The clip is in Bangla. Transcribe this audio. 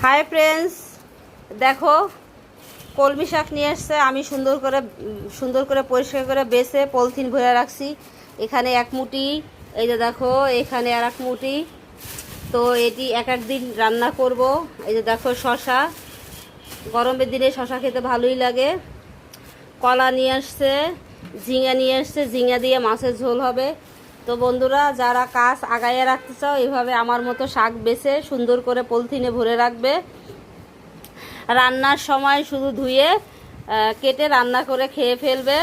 হাই ফ্রেন্ডস, দেখো কলমি শাক নিয়ে এসছে। আমি সুন্দর করে পরিষ্কার করে বেছে পলিথিন ভরে রাখছি। এখানে এক মুঠি, এই যে দেখো এখানে আর এক মুঠি। তো এটি এক দিন রান্না করব। এই যে দেখো শশা, গরমের দিনে শশা খেতে ভালোই লাগে। কলা নিয়ে আসছে, ঝিঙা নিয়ে আসছে, ঝিঙা দিয়ে মাছের ঝোল হবে। তো বন্ধুরা, যারা কাজ আগাইয়ে রাখতে চাও এভাবে আমার মতো শাক বেছে সুন্দর করে পলিথিনে ভরে রাখবে। রান্নার সময় শুধু ধুয়ে কেটে রান্না করে খেয়ে ফেলবে।